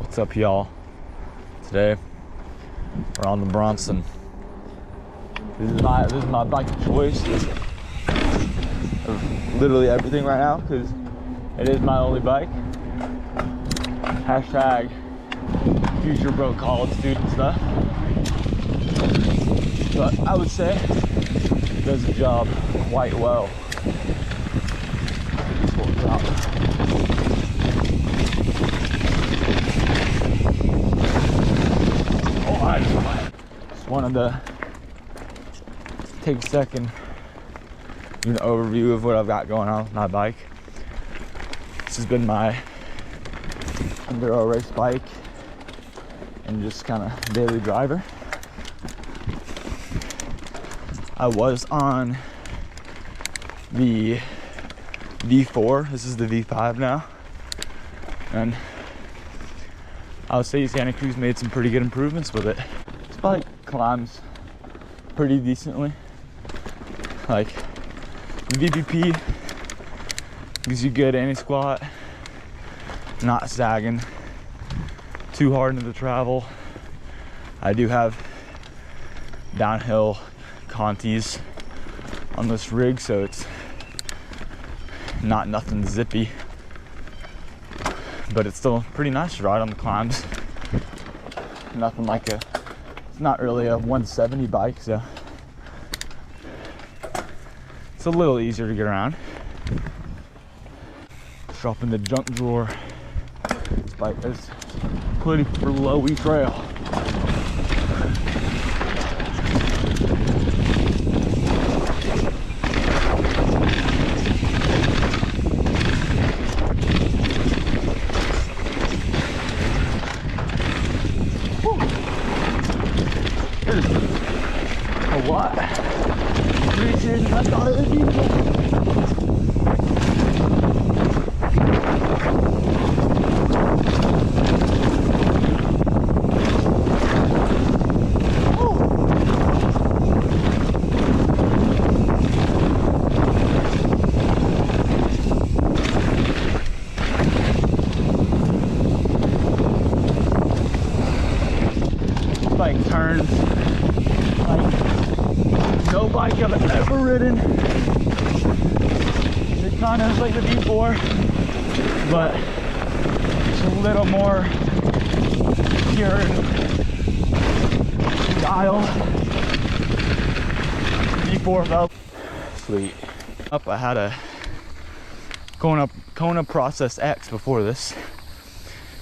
What's up, y'all? Today we're on the Bronson. This is my bike of choice of literally everything right now because it is my only bike. Hashtag future broke college student stuff. But I would say it does the job quite well. Just wanted to take a second, do an overview of what I've got going on with my bike. This has been my enduro race bike and just kind of daily driver. I was on the V4. This is the V5 now, and I would say Santa Cruz made some pretty good improvements with it. This bike climbs pretty decently. Like, the VPP gives you good anti-squat, not sagging too hard into the travel. I do have downhill contis on this rig, so it's not nothing zippy, but it's still pretty nice to ride on the climbs. Nothing like it's not really a 170 bike, so it's a little easier to get around. Drop in the junk drawer. This bike is pretty flowy trail. A lot. Pretty serious. I thought it was beautiful. Bike turns like no bike I've ever ridden. It kind of is like the V4, but it's a little more pure style. V4 felt sweet. I had a Kona Process X before this.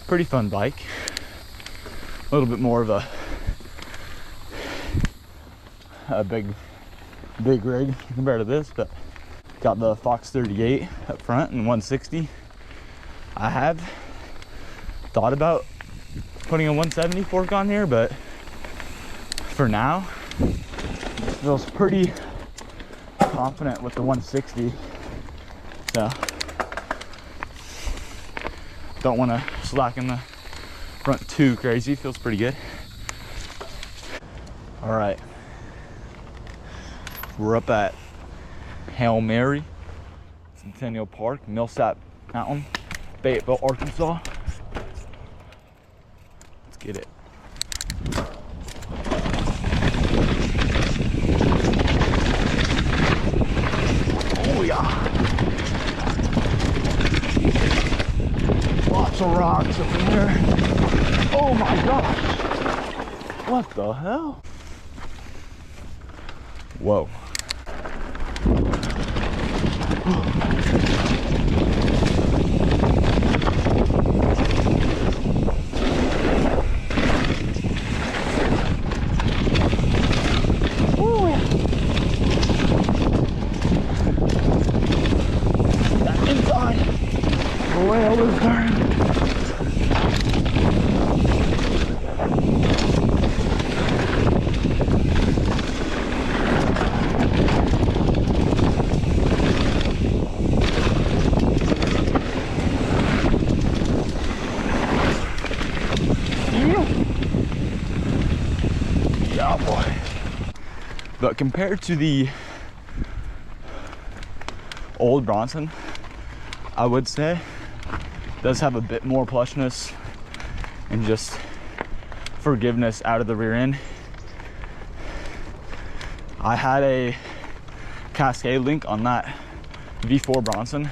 Pretty fun bike. A little bit more of a big rig compared to this, but got the Fox 38 up front and 160. I have thought about putting a 170 fork on here, but for now it feels pretty confident with the 160, so don't want to slacken the front too crazy. Feels pretty good. All right, we're up at Hail Mary, Centennial Park, Millsap Mountain, Fayetteville, Arkansas. Let's get it. Oh yeah. Lots of rocks up in here. Oh my gosh. What the hell? Whoa. That inside, the whale is turned. Yeah, boy. But compared to the old Bronson, I would say it does have a bit more plushness and just forgiveness out of the rear end. I had a Cascade link on that V4 Bronson,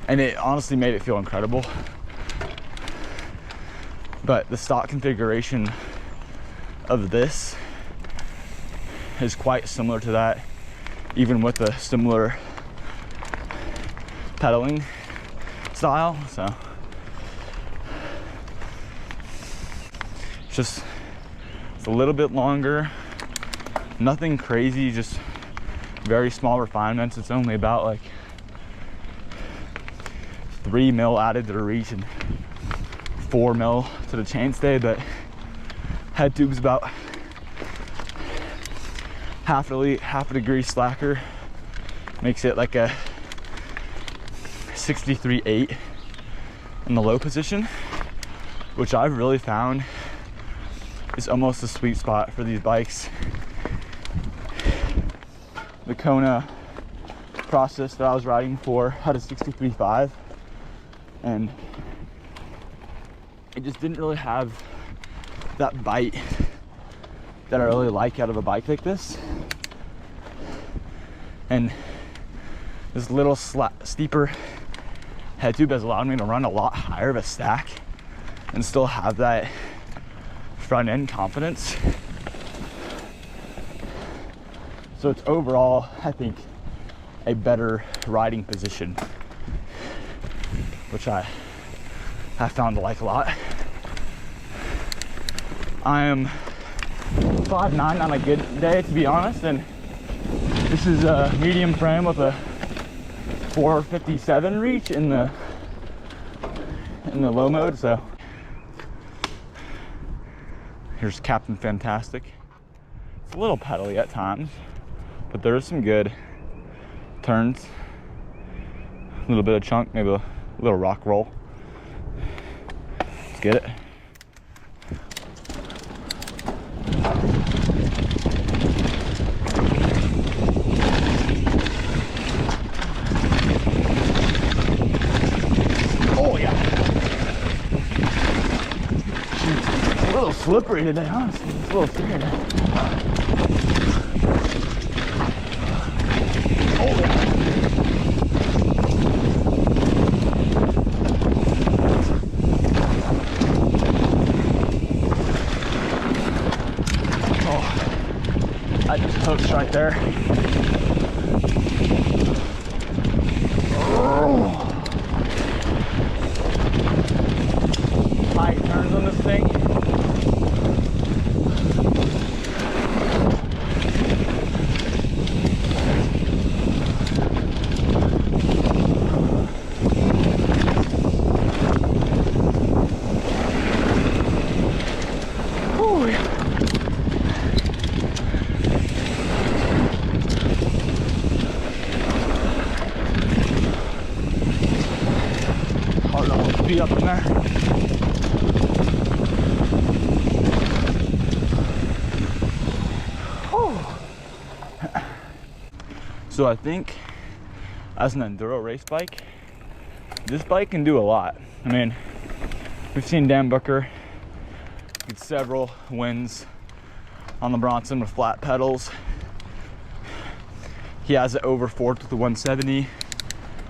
and it honestly made it feel incredible. But the stock configuration of this is quite similar to that, even with a similar pedaling style. So it's a little bit longer, nothing crazy, just very small refinements. It's only about like 3 mil added to the reach and 4 mil to the chainstay, but head tube's about half a degree slacker, makes it like a 63.8 in the low position, which I've really found is almost the sweet spot for these bikes. The Kona process that I was riding for had a 63.5, and it just didn't really have that bite that I really like out of a bike like this. And this little steeper head tube has allowed me to run a lot higher of a stack and still have that front end confidence. So it's overall, I think, a better riding position, which I found to like a lot. I am 5'9" on a good day, to be honest, and this is a medium frame with a 457 reach in the low mode. So here's Captain Fantastic. It's a little pedally at times, but there is some good turns, a little bit of chunk, maybe a little rock roll. Let's get it. Oh yeah. It's a little slippery today, honestly. It's a little scary. Oh yeah. Oh, I just hooked right there. Oh. Tight turns on this thing. Up in there. Oh. So I think as an enduro race bike, this bike can do a lot. I mean, we've seen Dan Booker get several wins on the Bronson with flat pedals. He has it over forked with the 170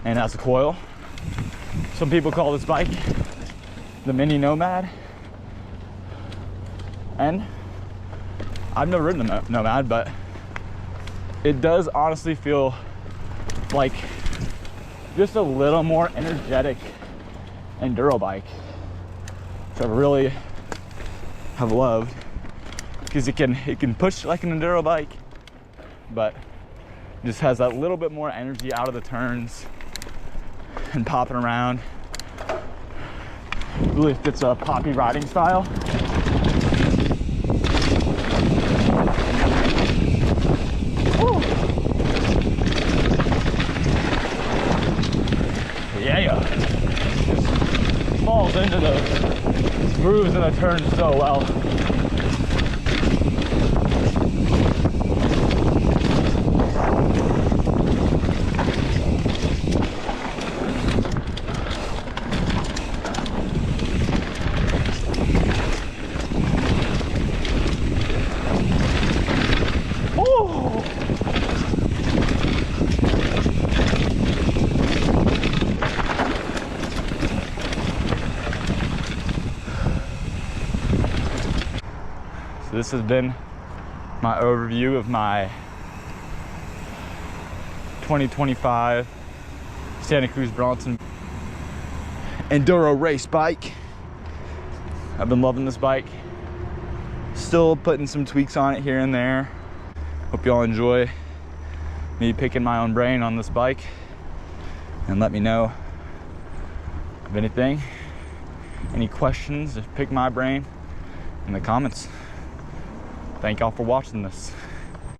and has a coil. Some people call this bike the Mini Nomad, and I've never ridden the Nomad, but it does honestly feel like just a little more energetic enduro bike, which I really have loved, because it can push like an enduro bike, but just has that little bit more energy out of the turns and popping around. Really fits a poppy riding style. Woo. Yeah, just falls into those grooves in the turns so well. this has been my overview of my 2025 Santa Cruz Bronson enduro race bike. I've been loving this bike. Still putting some tweaks on it here and there. Hope y'all enjoy me picking my own brain on this bike, and let me know of anything, any questions, just pick my brain in the comments. Thank y'all for watching this.